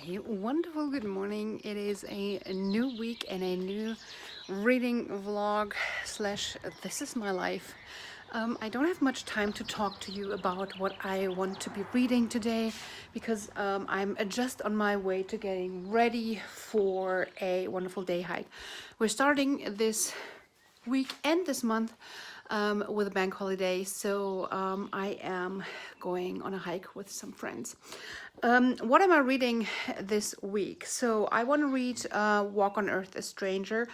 A wonderful good morning. It is a new week and a new reading vlog slash this is my life. I don't have much time to talk to you about what I want to be reading today because I'm just on my way to getting ready for a wonderful day hike. We're starting this week and this month with a bank holiday, so I am going on a hike with some friends. What am I reading this week? So I want to read Walk on Earth a Stranger.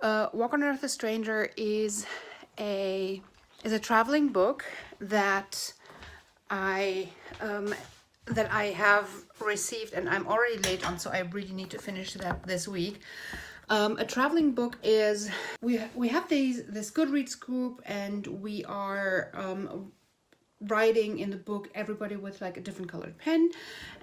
Walk on Earth a Stranger is a traveling book that I have received, and I'm already late on, so I really need to finish that this week. A traveling book is we have this Goodreads group, and we are writing in the book, everybody with like a different colored pen,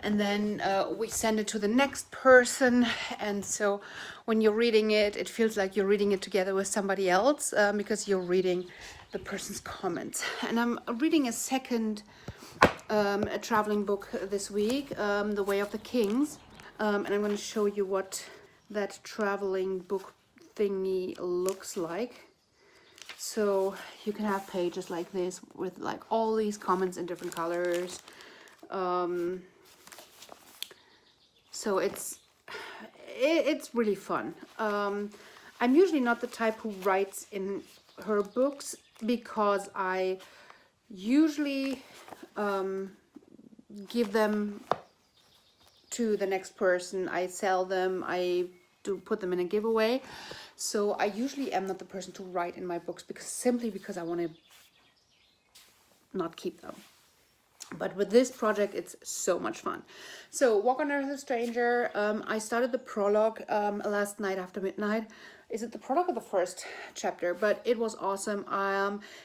and then we send it to the next person. And so when you're reading it, it feels like you're reading it together with somebody else because you're reading the person's comments. And I'm reading a second a traveling book this week, The Way of the Kings, and I'm going to show you what that traveling book thingy looks like. So you can have pages like this with like all these comments in different colors. So it's really fun. I'm usually not the type who writes in her books because I usually give them to the next person. I sell them, I do put them in a giveaway. So I usually am not the person to write in my books simply because I want to not keep them. But with this project, it's so much fun. So Walk on Earth a Stranger, I started the prologue last night after midnight. Is it the prologue or the first chapter? But it was awesome.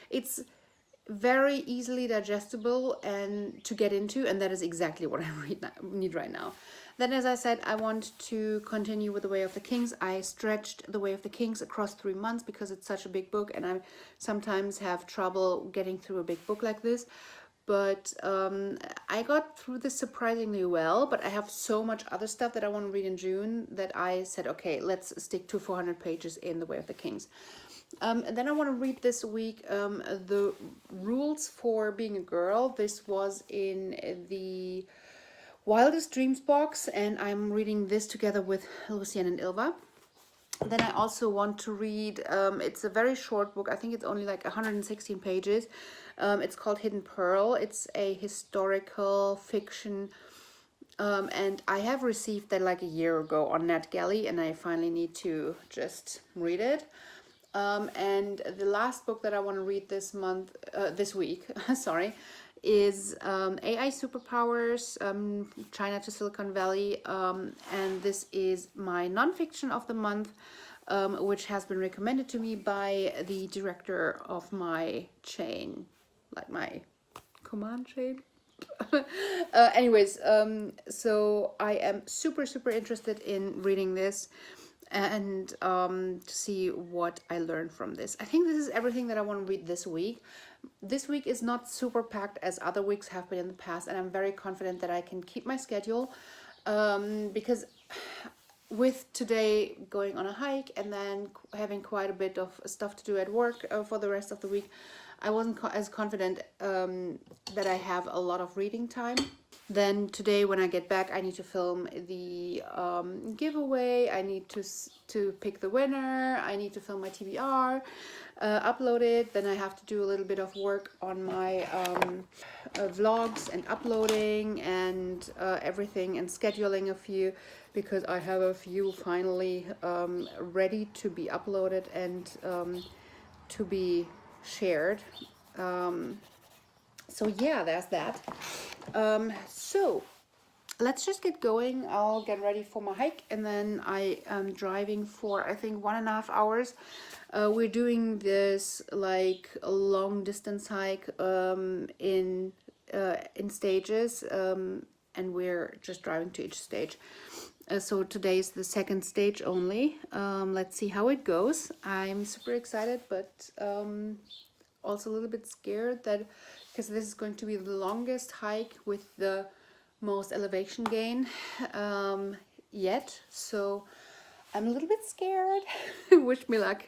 It's very easily digestible and to get into, and that is exactly what I need right now. Then, as I said, I want to continue with The Way of the Kings. I stretched The Way of the Kings across 3 months because it's such a big book, and I sometimes have trouble getting through a big book like this. But I got through this surprisingly well, but I have so much other stuff that I want to read in June that I said, okay, let's stick to 400 pages in The Way of the Kings. And then I want to read this week The Rules for Being a Girl. This was in the Wildest Dreams box, and I'm reading this together with Lucienne and Ilva. Then I also want to read, it's a very short book. I think it's only like 116 pages. It's called Hidden Pearl. It's a historical fiction, and I have received that like a year ago on NetGalley, and I finally need to just read it. And the last book that I want to read this week, sorry, is AI Superpowers, China to Silicon Valley, and this is my nonfiction of the month, which has been recommended to me by the director of my chain, like my command chain. Anyways, so I am super interested in reading this and to see what I learned from this. I think this is everything that I want to read this week. This week is not super packed as other weeks have been in the past, and I'm very confident that I can keep my schedule because with today going on a hike and then having quite a bit of stuff to do at work for the rest of the week, I wasn't as confident that I have a lot of reading time. Then today when I get back, I need to film the giveaway. I need to pick the winner. I need to film my TBR, upload it. Then I have to do a little bit of work on my vlogs and uploading and everything, and scheduling a few, because I have a few finally ready to be uploaded and to be shared. So yeah, there's that. So let's just get going. I'll get ready for my hike, and then I am driving for I think 1.5 hours. We're doing this like a long distance hike in stages, and we're just driving to each stage. So today's the second stage only. Let's see how it goes. I'm super excited, but also a little bit scared that because this is going to be the longest hike with the most elevation gain yet, so I'm a little bit scared. Wish me luck.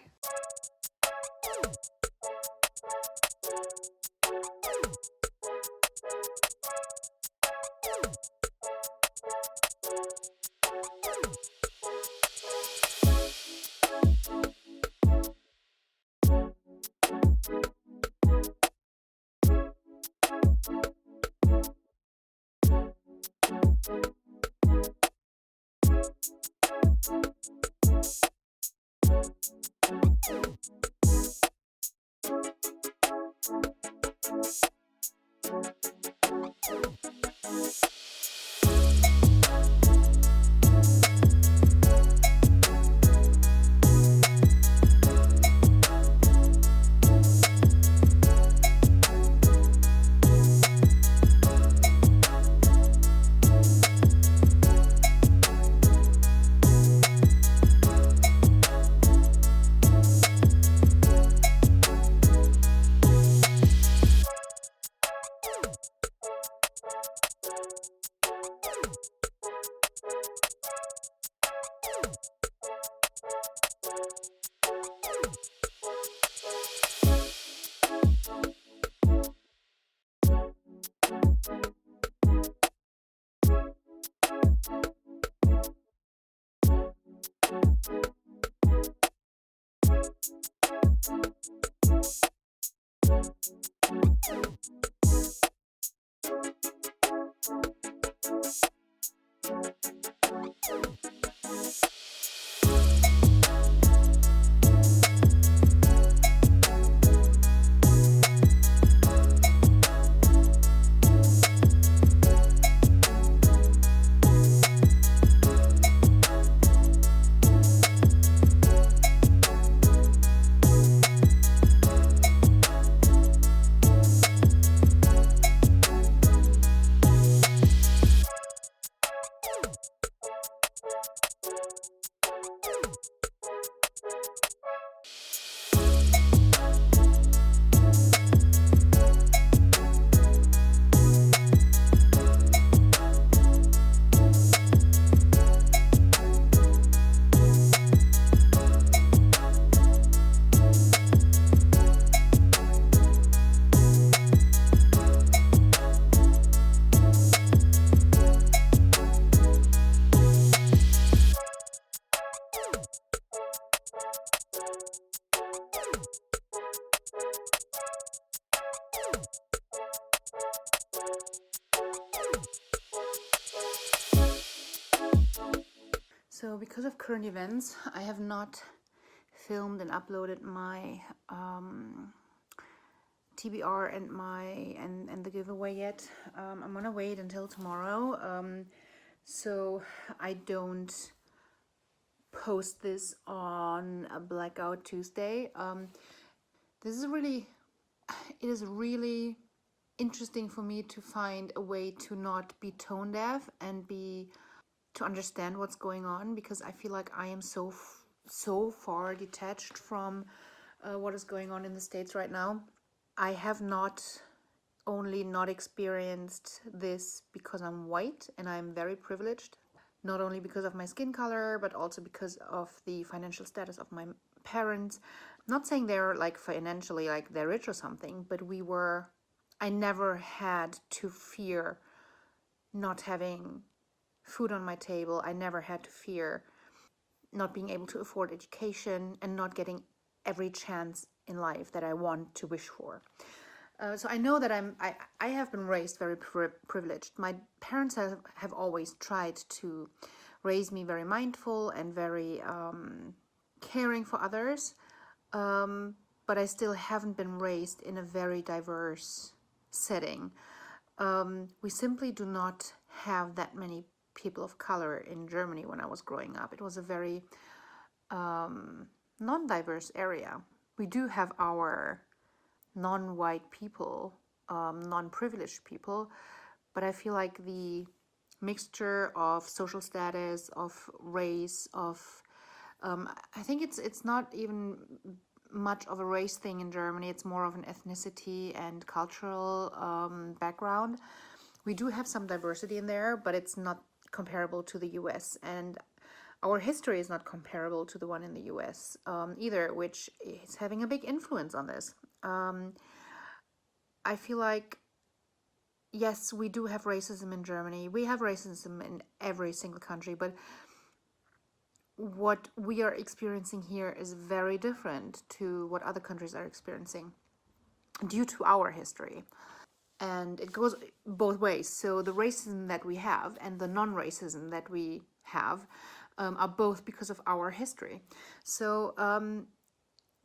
So because of current events, I have not filmed and uploaded my TBR and the giveaway yet. I'm gonna wait until tomorrow, so I don't post this on a Blackout Tuesday. This is really, it is really interesting for me to find a way to not be tone deaf and to understand what's going on, because I feel like I am so far detached from what is going on in the States right now. I have not only not experienced this because I'm white and I'm very privileged, not only because of my skin color, but also because of the financial status of my parents. I'm not saying they're like financially like they're rich or something, but I never had to fear not having food on my table. I never had to fear not being able to afford education and not getting every chance in life that I want to wish for. So I know that I have been raised very privileged. My parents have always tried to raise me very mindful and very caring for others, but I still haven't been raised in a very diverse setting. We simply do not have that many people of color in Germany when I was growing up. It was a very non-diverse area. We do have our non-white people, non-privileged people, but I feel like the mixture of social status, of race, of I think it's not even much of a race thing in Germany. It's more of an ethnicity and cultural background, We do have some diversity in there, but it's not comparable to the US, and our history is not comparable to the one in the US either, which is having a big influence on this. I feel like, yes, we do have racism in Germany. We have racism in every single country, but what we are experiencing here is very different to what other countries are experiencing due to our history. And it goes both ways. So the racism that we have and the non-racism that we have are both because of our history. So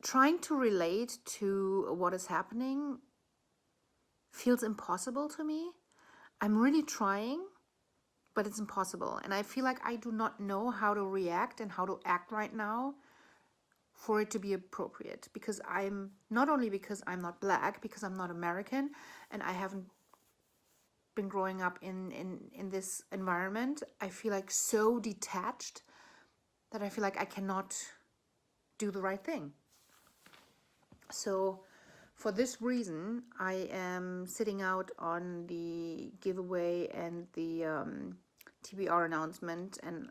trying to relate to what is happening feels impossible to me. I'm really trying, but it's impossible. And I feel like I do not know how to react and how to act right now for it to be appropriate. Because I'm, not only because I'm not Black, because I'm not American, and I haven't been growing up in this environment, I feel like so detached that I feel like I cannot do the right thing. So for this reason, I am sitting out on the giveaway and the TBR announcement, and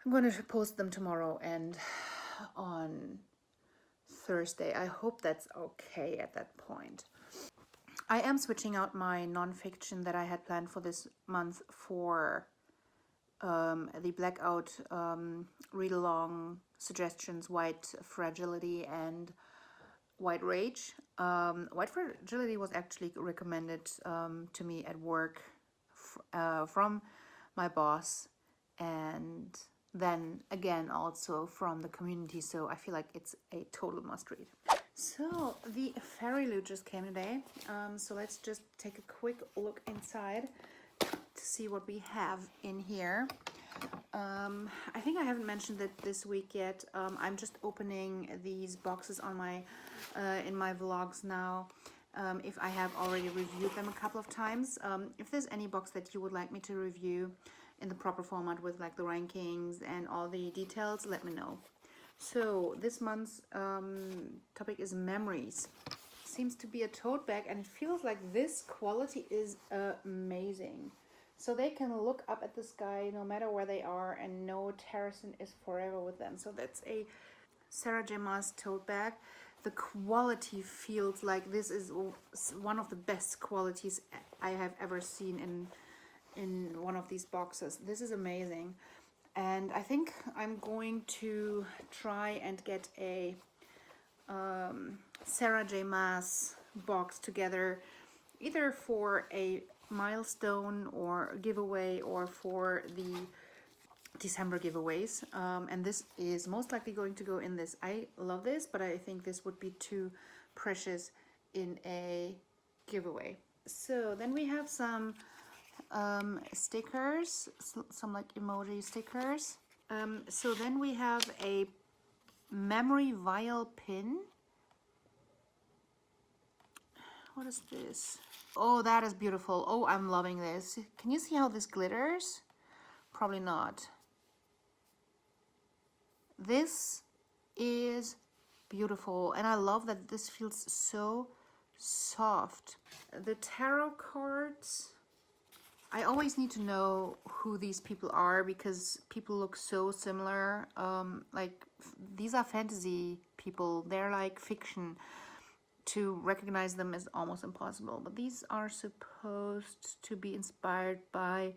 I'm going to post them tomorrow and on Thursday. I hope that's okay at that point. I am switching out my nonfiction that I had planned for this month for the Blackout read-along suggestions, White Fragility and White Rage. White Fragility was actually recommended to me at work from my boss, and then again also from the community, so I feel like it's a total must read. So the Fairyloot just came today, so let's just take a quick look inside to see what we have in here. I think I haven't mentioned it this week yet. I'm just opening these boxes on my in my vlogs now. If I have already reviewed them a couple of times. If there's any box that you would like me to review in the proper format with like the rankings and all the details, let me know. So this month's topic is memories. Seems to be a tote bag, and it feels like this quality is amazing. So they can look up at the sky no matter where they are and know Terracin is forever with them. So that's a Sarah J. Maas tote bag. The quality feels like this is one of the best qualities I have ever seen in one of these boxes. This is amazing. And I think I'm going to try and get a Sarah J. Maas box together, either for a milestone or giveaway or for the December giveaways, and this is most likely going to go in this. I love this, but I think this would be too precious in a giveaway. So then we have some stickers, some like emoji stickers. So then we have a memory vial pin. What is this? Oh, that is beautiful. Oh, I'm loving this. Can you see how this glitters? Probably not. This is beautiful, and I love that this feels so soft. The tarot cards, I always need to know who these people are because people look so similar. Like these are fantasy people, they're like fiction. To recognize them is almost impossible, but these are supposed to be inspired by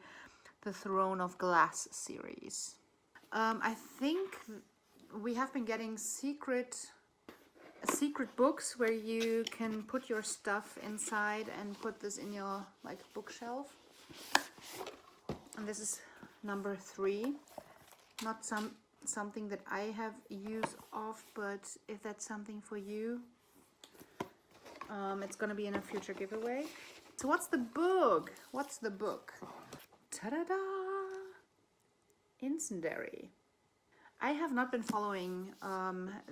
the Throne of Glass series. I think we have been getting secret books where you can put your stuff inside and put this in your like bookshelf. And this is number 3. Not something that I have use of, but if that's something for you, it's gonna be in a future giveaway. So what's the book? What's the book? Ta-da-da! Incendiary. I have not been following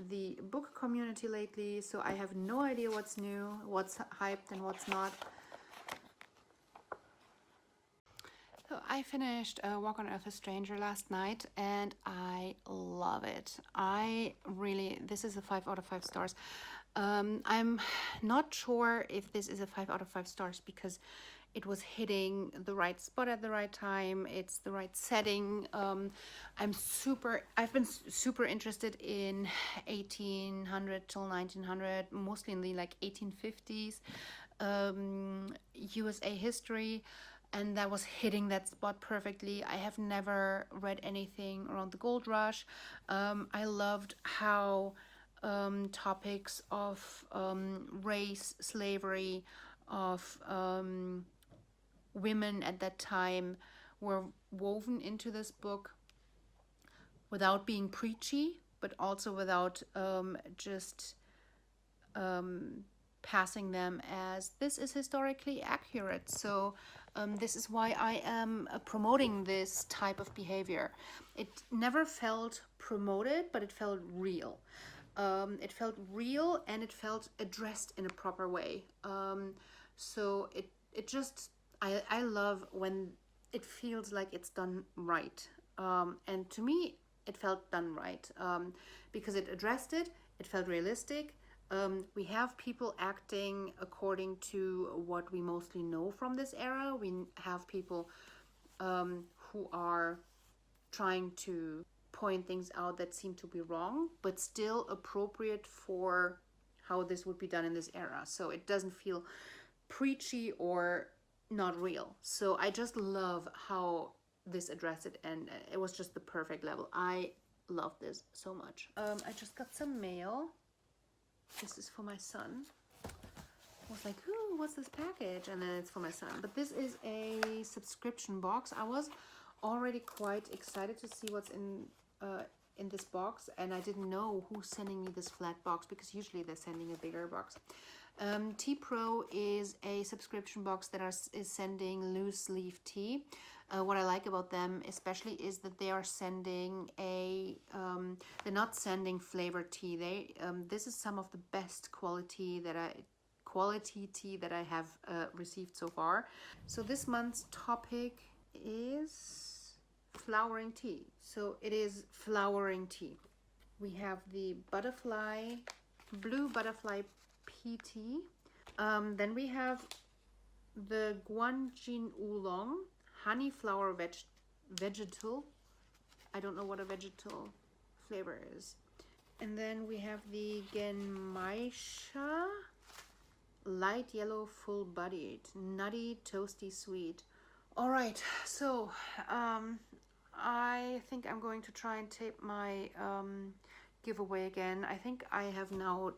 the book community lately, so I have no idea what's new, what's hyped and what's not. So I finished Walk on Earth a Stranger last night, and I love it. This is a 5 out of 5 stars. I'm not sure if this is a 5 out of 5 stars because it was hitting the right spot at the right time. It's the right setting. I've been super interested in 1800 till 1900, mostly in the like 1850s USA history, and that was hitting that spot perfectly. I have never read anything around the gold rush. I loved how topics of race, slavery, of women at that time were woven into this book without being preachy, but also without just passing them as this is historically accurate. So this is why I am promoting this type of behavior. It never felt promoted, but it felt real. It felt real and it felt addressed in a proper way. So it just, I love when it feels like it's done right. And to me, it felt done right because it addressed it. It felt realistic. We have people acting according to what we mostly know from this era. We have people who are trying to point things out that seem to be wrong, but still appropriate for how this would be done in this era. So it doesn't feel preachy or not real. So I just love how this addressed it, and it was just the perfect level. I love this so much. I just got some mail. This is for my son. I was like, ooh, what's this package? And then it's for my son. But this is a subscription box. I was already quite excited to see what's in this box, and I didn't know who's sending me this flat box because usually they're sending a bigger box. Teapro is a subscription box that is sending loose leaf tea. What I like about them especially is that they are sending they're not sending flavored tea. This is some of the best quality tea that I have received so far. So this month's topic is flowering tea. So it is flowering tea. We have the blue butterfly PT. Then we have the Guanjin Oolong honey flower vegetal. I don't know what a vegetal flavor is. And then we have the Genmaisha light yellow full bodied nutty toasty sweet. All right, so I think I'm going to try and tape my giveaway again. I think I have now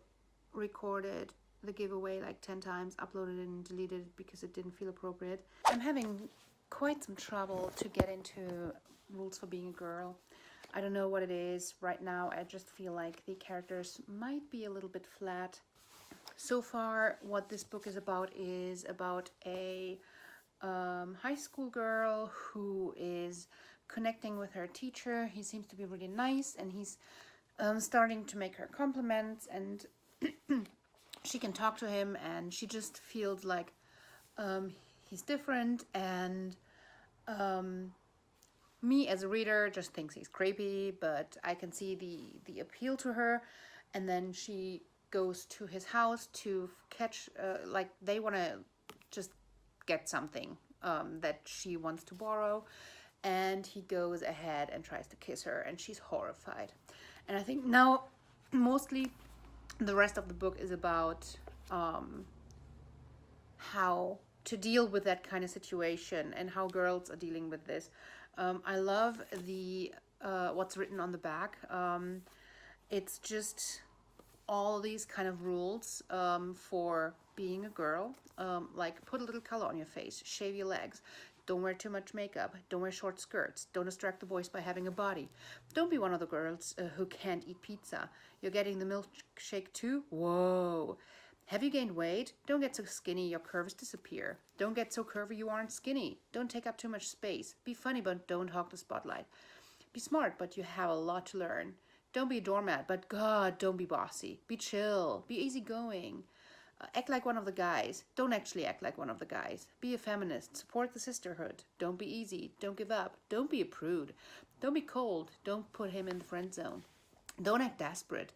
recorded the giveaway like 10 times, uploaded it and deleted it because it didn't feel appropriate. I'm having quite some trouble to get into Rules for Being a Girl. I don't know what it is right now. I just feel like the characters might be a little bit flat. So far, what this book is about a high school girl who is connecting with her teacher. He seems to be really nice, and he's starting to make her compliments, and she can talk to him, and she just feels like he's different, and me as a reader just thinks he's creepy, but I can see the appeal to her. And then she goes to his house to catch like they want to just get something that she wants to borrow, and he goes ahead and tries to kiss her, and she's horrified. And I think now mostly the rest of the book is about how to deal with that kind of situation and how girls are dealing with this. I love the what's written on the back. It's just all these kind of rules for being a girl, like put a little color on your face, shave your legs, don't wear too much makeup, don't wear short skirts, don't distract the boys by having a body, don't be one of the girls who can't eat pizza, you're getting the milkshake too? Whoa. Have you gained weight? Don't get so skinny your curves disappear. Don't get so curvy you aren't skinny. Don't take up too much space. Be funny but don't hog the spotlight. Be smart but you have a lot to learn. Don't be a doormat, but God, don't be bossy. Be chill. Be easygoing. Act like one of the guys. Don't actually act like one of the guys. Be a feminist. Support the sisterhood. Don't be easy. Don't give up. Don't be a prude. Don't be cold. Don't put him in the friend zone. Don't act desperate.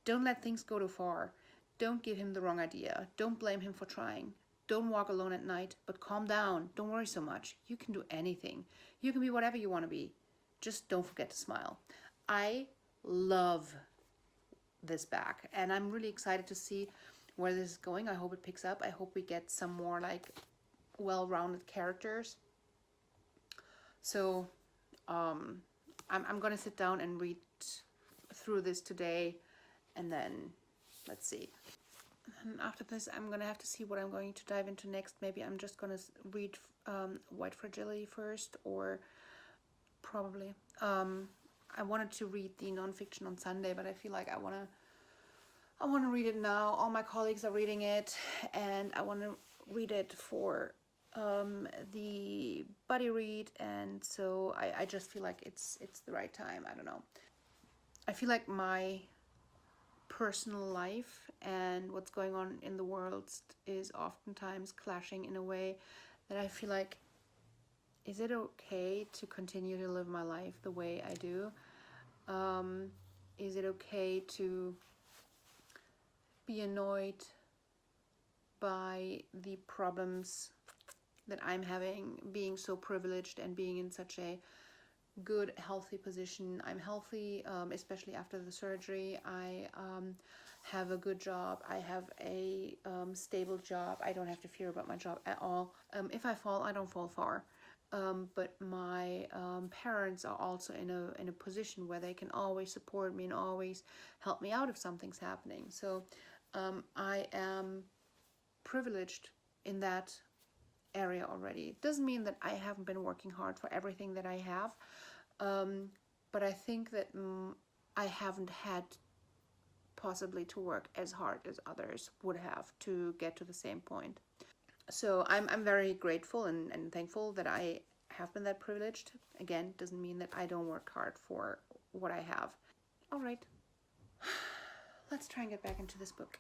Don't let things go too far. Don't give him the wrong idea. Don't blame him for trying. don't walk alone at night, but calm down. Don't worry so much. You can do anything. You can be whatever you want to be. Just don't forget to smile. I love this back, and I'm really excited to see where this is going. I hope it picks up. I hope we get some more like well-rounded characters. So I'm gonna sit down and read through this today, and then let's see. And after this, I'm gonna have to see what I'm going to dive into next. Maybe I'm just gonna read White Fragility first, or probably I wanted to read the nonfiction on Sunday, but I feel like I wanna read it now. All my colleagues are reading it, and I want to read it for the buddy read, and so I just feel like it's the right time. I don't know. I feel like my personal life and what's going on in the world is oftentimes clashing in a way that I feel like, is it okay to continue to live my life the way I do? Is it okay to be annoyed by the problems that I'm having, being so privileged and being in such a good, healthy position? I'm healthy, especially after the surgery. I have a good job. I have a stable job. I don't have to fear about my job at all. If I fall, I don't fall far. But my parents are also in a position where they can always support me and always help me out if something's happening. So I am privileged in that area already. It doesn't mean that I haven't been working hard for everything that I have, but I think that I haven't had possibly to work as hard as others would have to get to the same point. So I'm very grateful and thankful that I have been that privileged. Again, doesn't mean that I don't work hard for what I have. All right, let's try and get back into this book.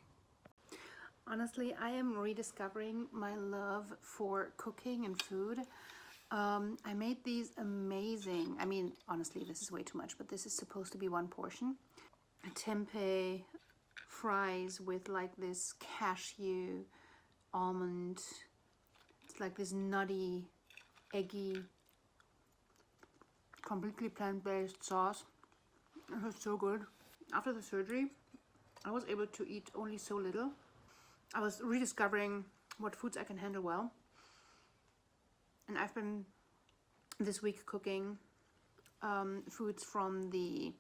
Honestly, I am rediscovering my love for cooking and food. I made these amazing, I mean, honestly, this is way too much, but this is supposed to be one portion. Tempeh fries with like this cashew, almond, it's like this nutty, eggy, completely plant-based sauce. It was so good. After the surgery, I was able to eat only so little. I was rediscovering what foods I can handle well. And I've been this week cooking foods from the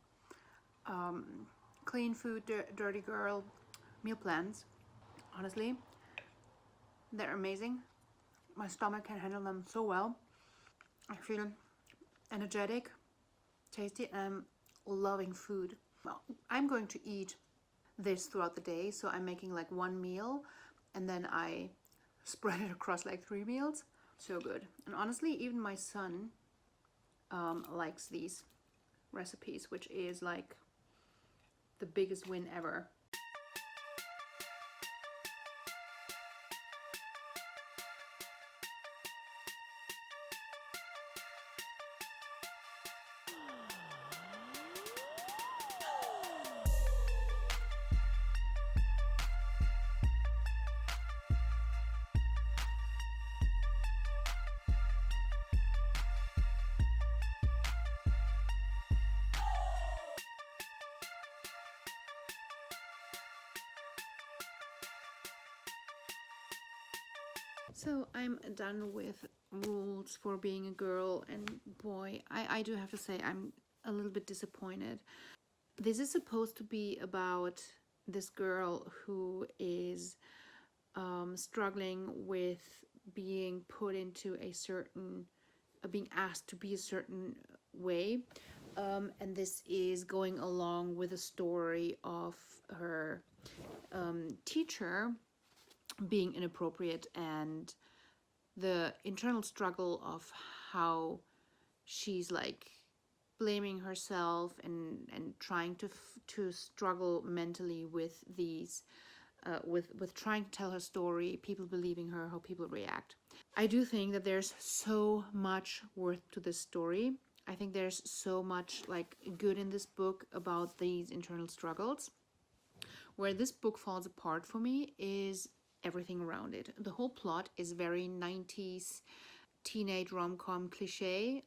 Clean Food Dirty Girl meal plans. Honestly, they're amazing. My stomach can handle them so well. I feel energetic, tasty, and I'm loving food. Well, I'm going to eat this throughout the day, so I'm making like one meal and then I spread it across like 3 meals. So good. And honestly, even my son likes these recipes, which is like the biggest win ever. So I'm done with rules for being a girl, and boy, I do have to say I'm a little bit disappointed. This is supposed to be about this girl who is struggling with being put into a certain, being asked to be a certain way, and this is going along with a story of her teacher being inappropriate and the internal struggle of how she's like blaming herself and trying to struggle mentally with these with trying to tell her story, people believing her, how people react. I do think that there's so much worth to this story. I think there's so much like good in this book about these internal struggles. Where this book falls apart for me is everything around it. The whole plot is very 90s teenage rom-com cliche.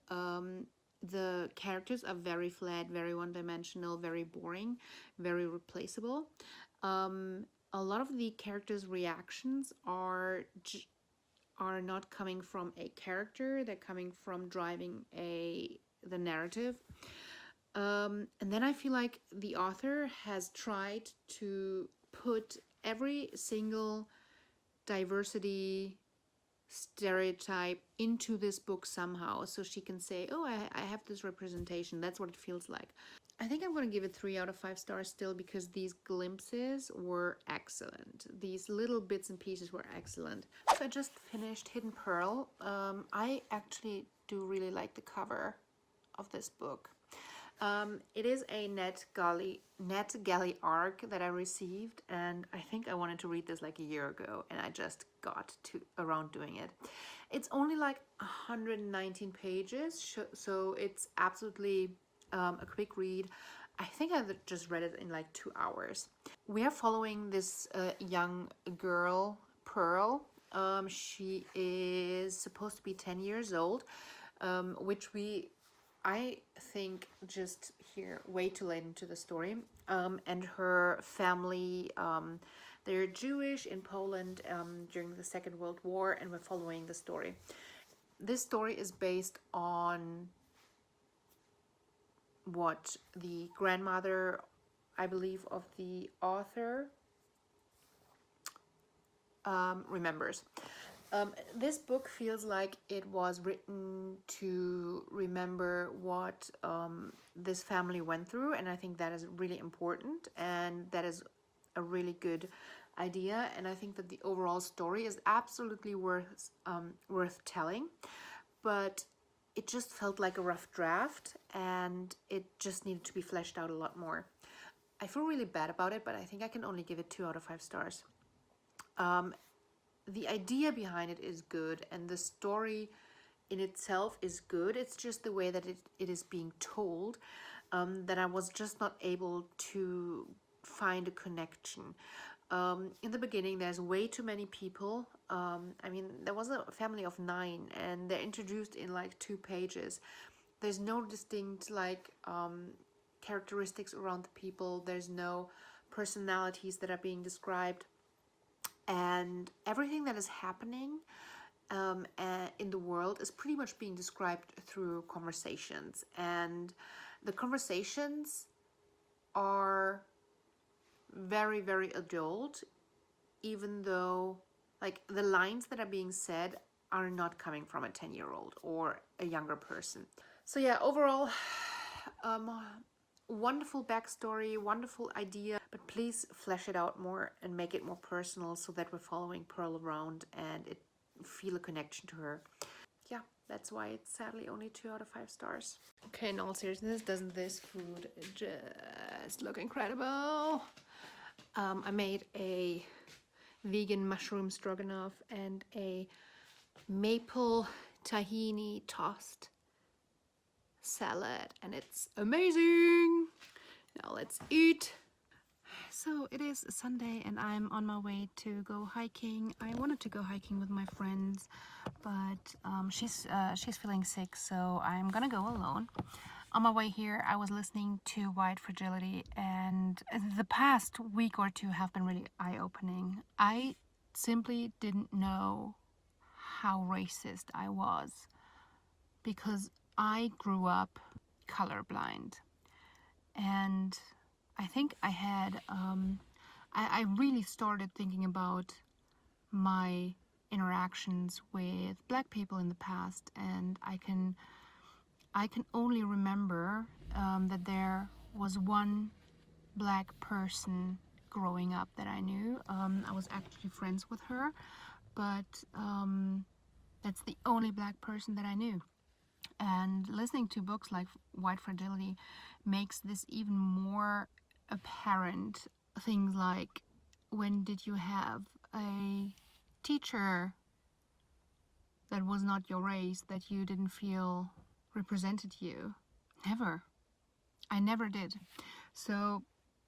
The characters are very flat, very one-dimensional, very boring, very replaceable. A lot of the characters' reactions are not coming from a character, they're coming from driving the narrative. And then I feel like the author has tried to put every single diversity stereotype into this book somehow, so she can say, oh, I have this representation. That's what it feels like. I think I'm going to give it 3 out of 5 stars still, because these glimpses were excellent. These little bits and pieces were excellent. So I just finished Hidden Pearl. I actually do really like the cover of this book. It is a NetGalley arc that I received, and I think I wanted to read this like a year ago, and I just got around doing it. It's only like 119 pages, so it's absolutely a quick read. I think I just read it in like 2 hours. We are following this young girl, Pearl. She is supposed to be 10 years old, which I think just here way too late into the story. And her family, they're Jewish in Poland during the Second World War, and we're following the story. This story is based on what the grandmother, I believe, of the author remembers. This book feels like it was written to remember what this family went through, and I think that is really important, and that is a really good idea, and I think that the overall story is absolutely worth telling, but it just felt like a rough draft, and it just needed to be fleshed out a lot more. I feel really bad about it, but I think I can only give it 2 out of 5 stars. The idea behind it is good, and the story in itself is good. It's just the way that it is being told that I was just not able to find a connection. In the beginning, there's way too many people. I mean, there was a family of 9, and they're introduced in like 2 pages. There's no distinct like characteristics around the people. There's no personalities that are being described. And everything that is happening in the world is pretty much being described through conversations. And the conversations are very, very adult, even though like the lines that are being said are not coming from a 10-year-old or a younger person. So yeah, overall, wonderful backstory, wonderful idea, but please flesh it out more and make it more personal so that we're following Pearl around and it feel a connection to her. Yeah, that's why it's sadly only 2 out of 5 stars. Okay, in all seriousness, doesn't this food just look incredible? I made a vegan mushroom stroganoff and a maple tahini tossed salad, and it's amazing. Now let's eat. So it is Sunday and I'm on my way to go hiking. I wanted to go hiking with my friends, but she's feeling sick, so I'm gonna go alone. On my way here, I was listening to White Fragility, and the past week or 2 have been really eye-opening. I simply didn't know how racist I was, because I grew up colorblind, and I think I had, I really started thinking about my interactions with Black people in the past, and I can only remember that there was one Black person growing up that I knew. I was actually friends with her, but that's the only Black person that I knew. And listening to books like White Fragility makes this even more apparent. Things like, when did you have a teacher that was not your race that you didn't feel represented you? Never. I never did. So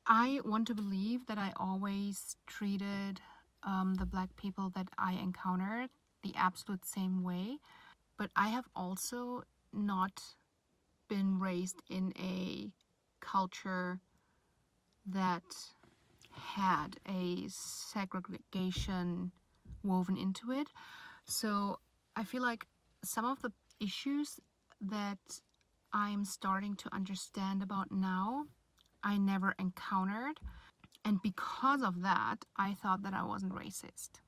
I want to believe that I always treated the black people that I encountered the absolute same way. But I have also not been raised in a culture that had a segregation woven into it. So I feel like some of the issues that I'm starting to understand about now, I never encountered. And because of that, I thought that I wasn't racist.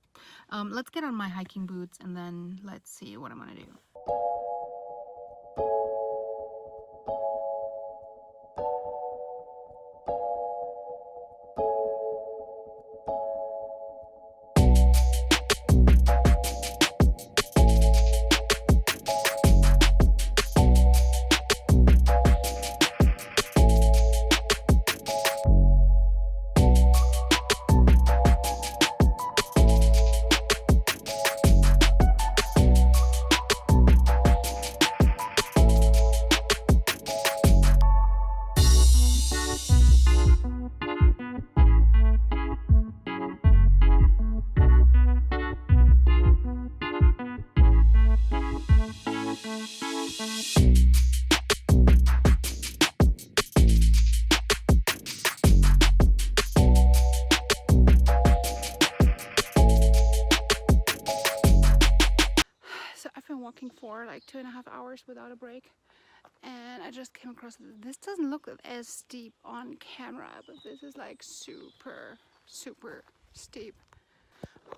Let's get on my hiking boots and then let's see what I'm gonna do. So I've been walking for like 2.5 hours without a break, and I just came across this. Doesn't look as steep on camera, but this is like super steep.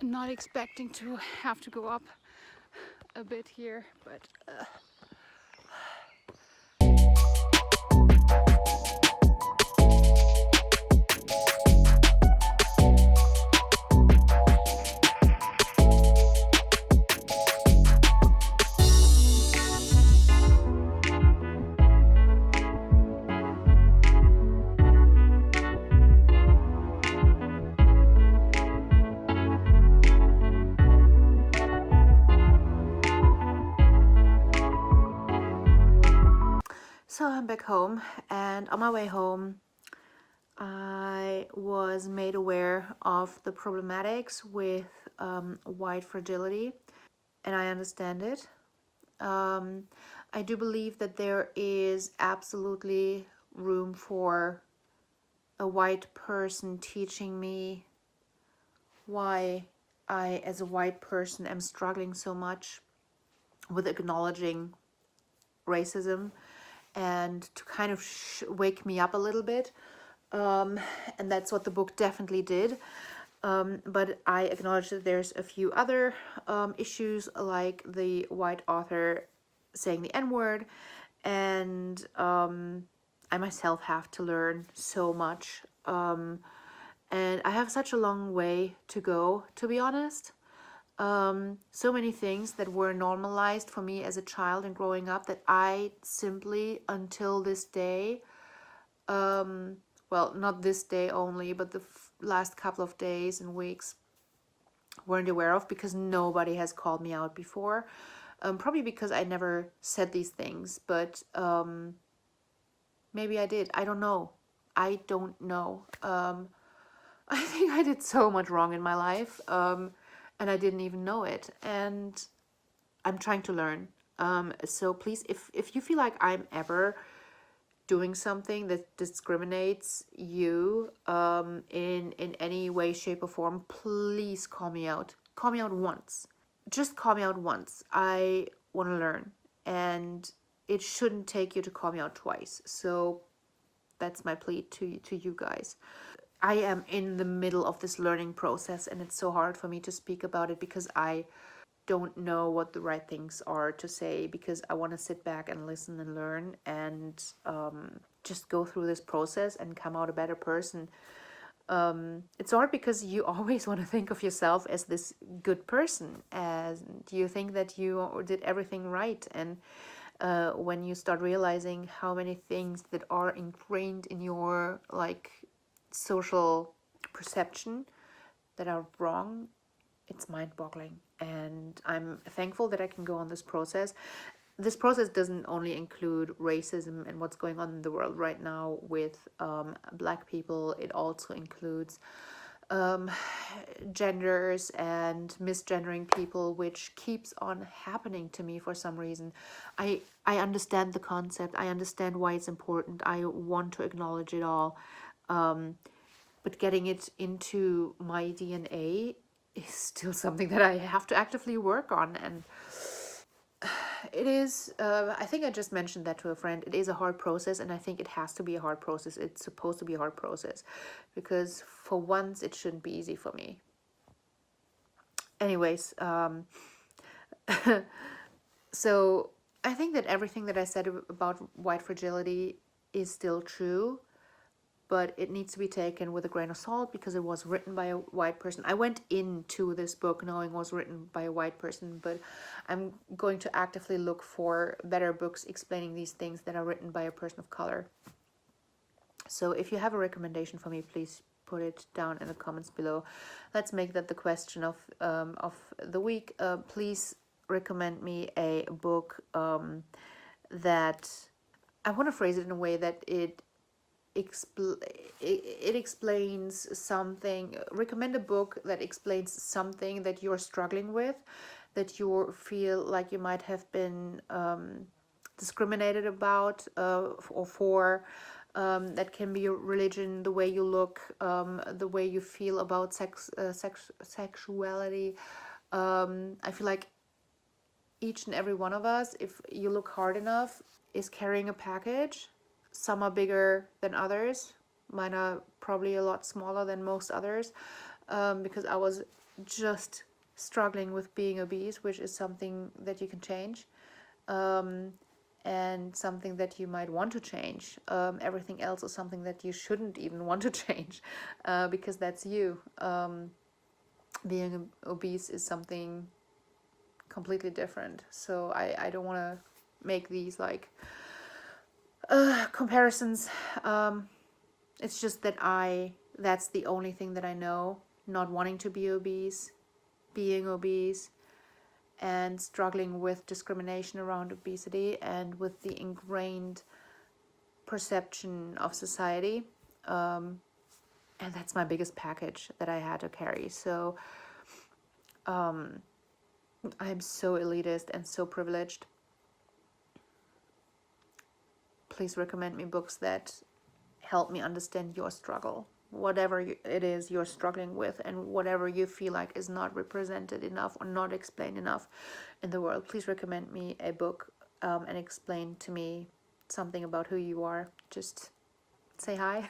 I'm not expecting to have to go up a bit here, but so I'm back home, and on my way home I was made aware of the problematics with white fragility, and I understand it. I do believe that there is absolutely room for a white person teaching me why I, as a white person, am struggling so much with acknowledging racism, and to kind of wake me up a little bit. And that's what the book definitely did. But I acknowledge that there's a few other issues, like the white author saying the N-word, and I myself have to learn so much. And I have such a long way to go, to be honest. So many things that were normalized for me as a child and growing up that I simply, until this day, well, not this day only, but the last couple of days and weeks, weren't aware of, because nobody has called me out before. Probably because I never said these things, but maybe I did. I don't know. I think I did so much wrong in my life, and I didn't even know it. And I'm trying to learn. So please, if you feel like I'm ever doing something that discriminates you in any way, shape, or form, please call me out. Call me out once. Just call me out once. I want to learn, and it shouldn't take you to call me out twice. So that's my plea to you guys. I am in the middle of this learning process, and it's so hard for me to speak about it because I don't know what the right things are to say, because I want to sit back and listen and learn, and just go through this process and come out a better person. It's hard because you always want to think of yourself as this good person, as you think that you did everything right, and when you start realizing how many things that are ingrained in your like social perception that are wrong, it's mind-boggling. And I'm thankful that I can go on this process. This process doesn't only include racism and what's going on in the world right now with Black people. It also includes genders and misgendering people, which keeps on happening to me for some reason. I understand the concept. I understand why it's important. I want to acknowledge it all. But getting it into my DNA is still something that I have to actively work on. And it is, I think I just mentioned that to a friend. It is a hard process, and I think it has to be a hard process. It's supposed to be a hard process because for once it shouldn't be easy for me. Anyways, so I think that everything that I said about white fragility is still true, but it needs to be taken with a grain of salt because it was written by a white person. I went into this book knowing it was written by a white person, but I'm going to actively look for better books explaining these things that are written by a person of color. So if you have a recommendation for me, please put it down in the comments below. Let's make that the question of the week. Please recommend me a book that, I want to phrase it in a way that it explains something. Recommend a book that explains something that you're struggling with, that you feel like you might have been discriminated about or for. That can be your religion, the way you look, the way you feel about sexuality. I feel like each and every one of us, if you look hard enough, is carrying a package. Some are bigger than others. Mine are probably a lot smaller than most others, because I was just struggling with being obese, which is something that you can change, and something that you might want to change. Everything else is something that you shouldn't even want to change, because that's you. Being obese is something completely different. So I don't want to make these like comparisons. It's just that that's the only thing that I know. Not wanting to be obese, being obese, and struggling with discrimination around obesity and with the ingrained perception of society. And that's my biggest package that I had to carry. So I'm so elitist and so privileged. Please recommend me books that help me understand your struggle, whatever it is you're struggling with, and whatever you feel like is not represented enough or not explained enough in the world. Please recommend me a book and explain to me something about who you are. Just say hi.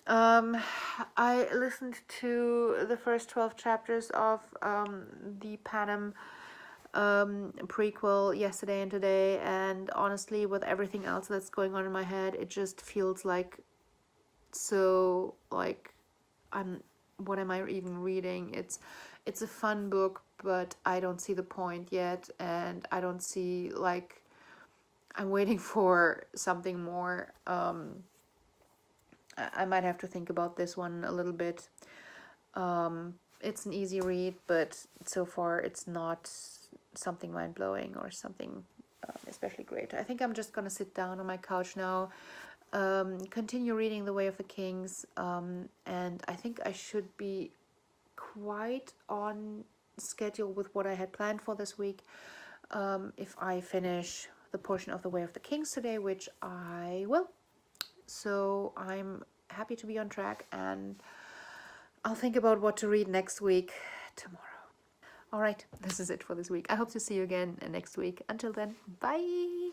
I listened to the first 12 chapters of the Panem prequel yesterday and today, and honestly, with everything else that's going on in my head, it just feels like so like what am I even reading? It's a fun book, but I don't see the point yet, and I don't see, like, I'm waiting for something more. I might have to think about this one a little bit. It's an easy read, but so far it's not something mind-blowing or something especially great. I think I'm just gonna sit down on my couch now, continue reading The Way of the Kings, and I think I should be quite on schedule with what I had planned for this week, if I finish the portion of The Way of the Kings today, which I will. So I'm happy to be on track, and I'll think about what to read next week tomorrow. All right, this is it for this week. I hope to see you again next week. Until then, bye.